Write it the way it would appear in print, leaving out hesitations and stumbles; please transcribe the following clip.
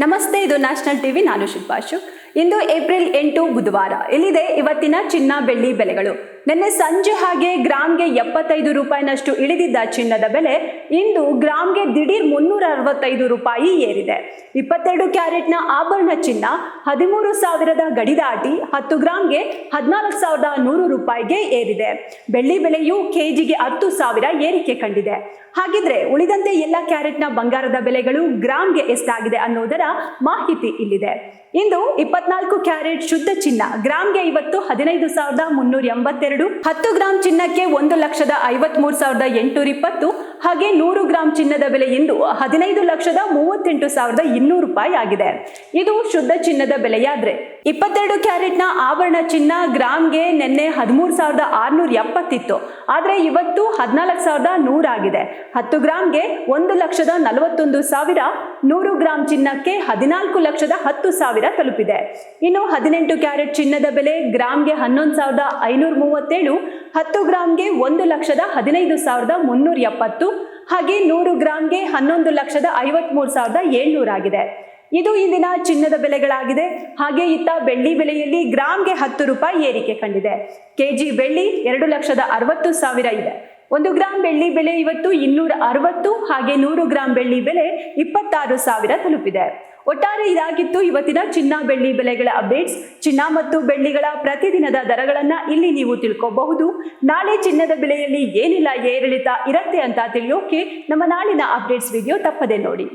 ನಮಸ್ತೆ, ಇದು national TV. ನಾನು ಶಿಲ್ಪಾ ಅಶೋಕ್. ಇಂದು ಏಪ್ರಿಲ್ 8 ಬುಧವಾರ. ಇಲ್ಲಿದೆ ಇವತ್ತಿನ ಚಿನ್ನ ಬೆಳ್ಳಿ ಬೆಲೆಗಳು. ನಿನ್ನೆ ಸಂಜೆ ಹಾಗೆ ಗ್ರಾಮ್ಗೆ 75 ರೂಪಾಯಿನಷ್ಟು ಇಳಿದಿದ್ದ ಚಿನ್ನದ ಬೆಲೆ ಇಂದು ಗ್ರಾಮ್ಗೆ ದಿಢೀರ್ 365 ರೂಪಾಯಿ ಏರಿದೆ. 22 ಕ್ಯಾರೆಟ್ನ ಆಭರಣ ಚಿನ್ನ 13,000 ಗಡಿ ದಾಟಿ 10 ಗ್ರಾಮ್ಗೆ 14,100 ರೂಪಾಯಿಗೆ ಏರಿದೆ. ಬೆಳ್ಳಿ ಬೆಲೆಯು ಕೆಜಿಗೆ 10,000 ಏರಿಕೆ ಕಂಡಿದೆ. ಹಾಗಿದ್ರೆ ಉಳಿದಂತೆ ಎಲ್ಲ ಕ್ಯಾರೆಟ್ನ ಬಂಗಾರದ ಬೆಲೆಗಳು ಗ್ರಾಮ್ಗೆ ಎಷ್ಟಾಗಿದೆ ಅನ್ನೋದರ ಮಾಹಿತಿ ಇಲ್ಲಿದೆ. ಇಂದು 24 ಕ್ಯಾರೆಟ್ ಶುದ್ಧ ಚಿನ್ನ ಗ್ರಾಮ್ಗೆ ಇವತ್ತು 15,382, 10 ಗ್ರಾಂ ಚಿನ್ನಕ್ಕೆ 1,53,820, ಹಾಗೆ 100 ಗ್ರಾಂ ಚಿನ್ನದ ಬೆಲೆ ಇಂದು 15,38,200 ರೂಪಾಯಿ ಆಗಿದೆ. ಇದು ಶುದ್ಧ ಚಿನ್ನದ ಬೆಲೆಯಾದ್ರೆ 22 ಕ್ಯಾರೆಟ್ನ ಆಭರಣ ಚಿನ್ನ ಗ್ರಾಮ್ಗೆ ನಿನ್ನೆ 13,670 ಇತ್ತು, ಆದ್ರೆ ಇವತ್ತು 14,100 ಆಗಿದೆ. 10 ಗ್ರಾಮ್ಗೆ 1,41,000, 100 ಗ್ರಾಂ ಚಿನ್ನಕ್ಕೆ 14,10,000 ತಲುಪಿದೆ. ಇನ್ನು 18 ಕ್ಯಾರೆಟ್ ಚಿನ್ನದ ಬೆಲೆ ಗ್ರಾಮ್ಗೆ 11,537, 10 ಗ್ರಾಮ್ಗೆ 1,15,370, ಹಾಗೆ 100 ಗ್ರಾಮ್ಗೆ 11,53,700 ಆಗಿದೆ. ಇದು ಇಂದಿನ ಚಿನ್ನದ ಬೆಲೆಗಳಾಗಿದೆ. ಹಾಗೆ ಇತ್ತ ಬೆಳ್ಳಿ ಬೆಲೆಯಲ್ಲಿ ಗ್ರಾಮ್ಗೆ 10 ರೂಪಾಯಿ ಏರಿಕೆ ಕಂಡಿದೆ. ಕೆಜಿ ಬೆಳ್ಳಿ 2,60,000 ಇದೆ. 1 ಗ್ರಾಂ ಬೆಳ್ಳಿ ಬೆಲೆ ಇವತ್ತು 260, ಹಾಗೆ 100 ಗ್ರಾಂ ಬೆಳ್ಳಿ ಬೆಲೆ 26,000 ತಲುಪಿದೆ. ಒಟ್ಟಾರೆ ಇದಾಗಿತ್ತು ಇವತ್ತಿನ ಚಿನ್ನ ಬೆಳ್ಳಿ ಬೆಲೆಗಳ ಅಪ್ಡೇಟ್ಸ್. ಚಿನ್ನ ಮತ್ತು ಬೆಳ್ಳಿಗಳ ಪ್ರತಿದಿನದ ದರಗಳನ್ನ ಇಲ್ಲಿ ನೀವು ತಿಳ್ಕೋಬಹುದು. ನಾಳೆ ಚಿನ್ನದ ಬೆಲೆಯಲ್ಲಿ ಏನಿಲ್ಲ ಏರಿಳಿತ ಇರತ್ತೆ ಅಂತ ತಿಳಿಯೋಕೆ ನಮ್ಮ ನಾಳಿನ ಅಪ್ಡೇಟ್ಸ್ ವಿಡಿಯೋ ತಪ್ಪದೆ ನೋಡಿ.